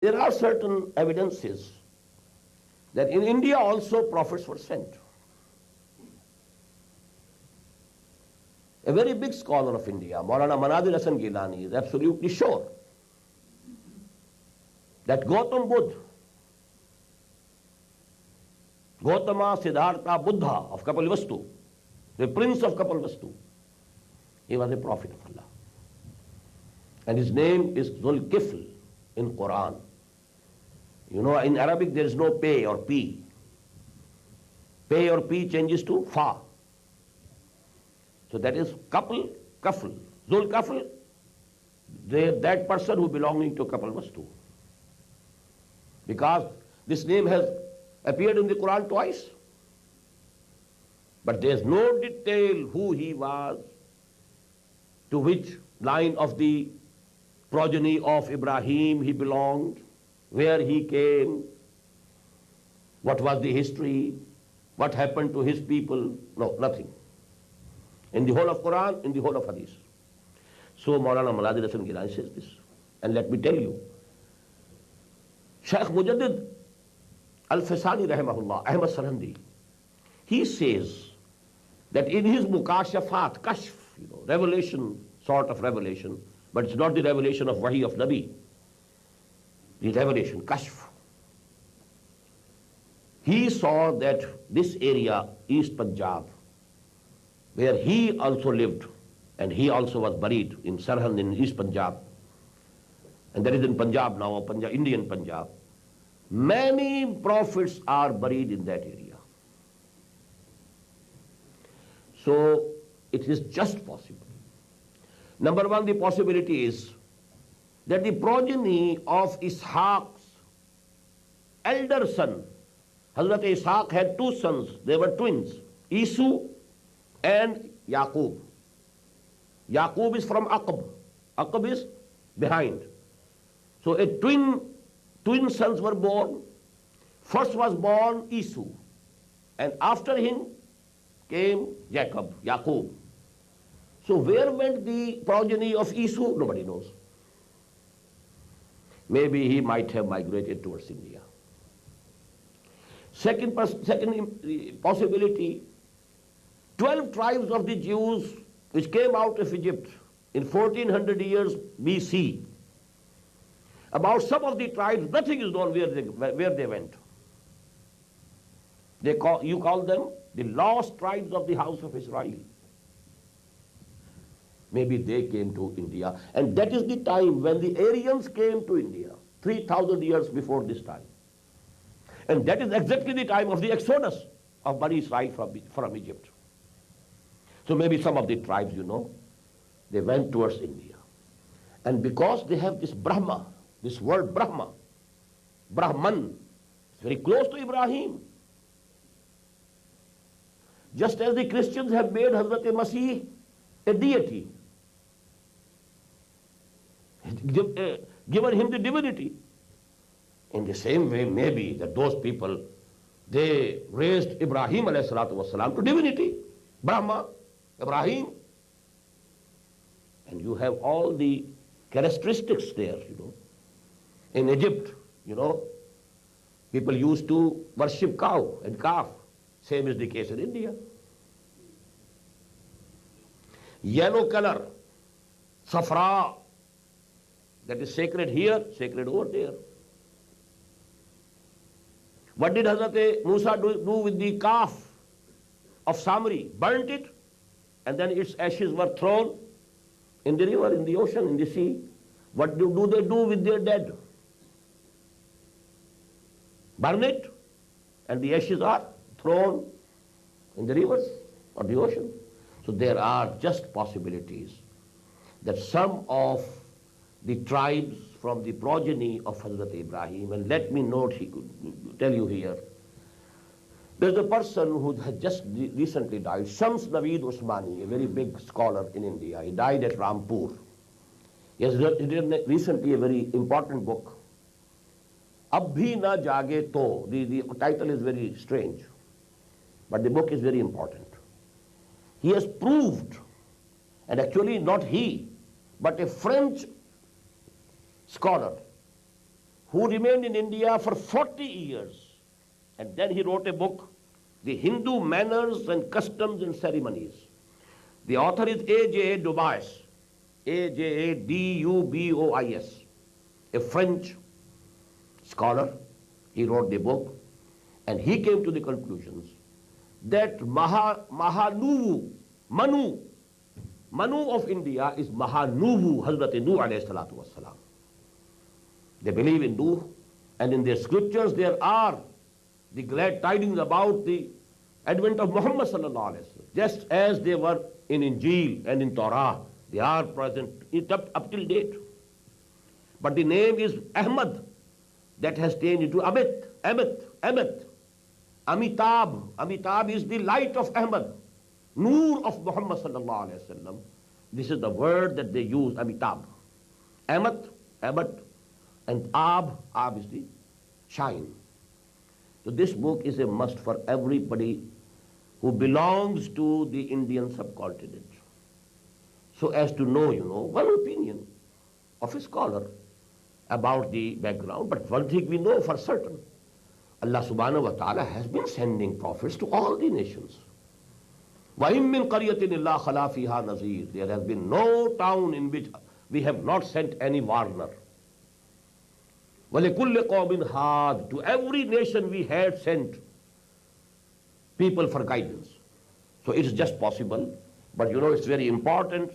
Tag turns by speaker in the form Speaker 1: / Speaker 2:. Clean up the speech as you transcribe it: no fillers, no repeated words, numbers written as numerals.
Speaker 1: There are certain evidences that in India also prophets were sent. A very big scholar of India, Maulana Manazir Hasan Gilani, is absolutely sure that Gautam Buddha, Gautama Siddhartha Buddha of Kapilvastu, the prince of Kapilvastu, he was a prophet of Allah. And his name is Zulkifl in Quran. You know, in Arabic there is no pay or p. Pay or p changes to fa. So that is couple, kafl. Zul kafl, that person who belonging to Kapilvastu. Because this name has appeared in the Quran twice. But there is no detail who he was, to which line of the progeny of Ibrahim he belonged, where he came, what was the history, what happened to his people. No, nothing. In the whole of Quran, in the whole of Hadith. So Maulana Manazir Hasan Gilani says this. And let me tell you, Shaykh Mujaddid Al-Fasani rahimahullah, Ahmad Sarhandi, he says that in his Mukashafat, Kashf, revelation, sort of revelation, but it's not the revelation of Wahi of Nabi, the revelation, Kashf. He saw that this area, East Punjab, where he also lived, and he also was buried in Sarhand in East Punjab, and that is in Punjab now, Punjab, Indian Punjab. Many prophets are buried in that area. So it is just possible. Number one, the possibility is that the progeny of Ishaq's elder son, Hazrat Ishaq had two sons, they were twins, Esau and Yaqub. Yaqub is from Aqab. Aqab is behind. So a twin sons were born. First was born Esau, and after him came Jacob, Yaqub. So where went the progeny of Esau? Nobody knows. Maybe he might have migrated towards India. Second possibility, 12 tribes of the Jews which came out of Egypt in 1400 years BC. About some of the tribes, nothing is known where they went. You call them the lost tribes of the house of Israel. Maybe they came to India. And that is the time when the Aryans came to India, 3000 years before this time. And that is exactly the time of the exodus of Bani Israel from Egypt. So maybe some of the tribes, they went towards India. And because they have this Brahma, this word Brahma, Brahman, it's very close to Ibrahim. Just as the Christians have made Hazrat Masih a deity, given him the divinity. In the same way, maybe that those people, they raised Ibrahim alayhi salatu wasalam to divinity. Brahma, Ibrahim. And you have all the characteristics there, In Egypt, people used to worship cow and calf. Same is the case in India. Yellow color, safra, that is sacred here, sacred over there. What did Hazrat Musa do with the calf of Samri? Burnt it, and then its ashes were thrown in the river, in the ocean, in the sea. What do they do with their dead? Burn it, and the ashes are thrown in the rivers or the ocean. So there are just possibilities that some of the tribes from the progeny of Hazrat Ibrahim, and let me tell you here, there's a person who had just recently died, Shams Naveed Usmani, a very big scholar in India. He died at Rampur. He has written recently a very important book, Ab bhi na jage to. The title is very strange, but the book is very important. He has proved, and actually not he, but a French scholar who remained in India for 40 years. And then he wrote a book, The Hindu Manners and Customs and Ceremonies. The author is A.J.A. Dubois, A.J.A.D.U.B.O.I.S., a French scholar. He wrote the book, and he came to the conclusions that Manu of India is Mahanuvu, Hazrat Nuh alayhi salatu wassalam. They believe in Nuh, and in their scriptures there are the glad tidings about the advent of Muhammad sallallahu alayhi wasallam, just as they were in Injil and in Torah. They are present up till date. But the name is Ahmad, that has changed into Amit. Amitabh. Amitabh is the light of Ahmad, Noor of Muhammad sallallahu alayhi wasallam. This is the word that they use, Amitabh. Ahmad, and Ab is the shine. So this book is a must for everybody who belongs to the Indian subcontinent, so as to know, one opinion of a scholar about the background. But one thing we know for certain, Allah subhanahu wa ta'ala has been sending prophets to all the nations. وَإِن مِّن قَرْيَةٍ إِلَّا خَلَا فِيهَا نَذِيرٌ. There has been no town in which we have not sent any warner. وَلِكُلِّ قَوْمٍ هَادٍ. To every nation we had sent people for guidance. So it is just possible, but it's very important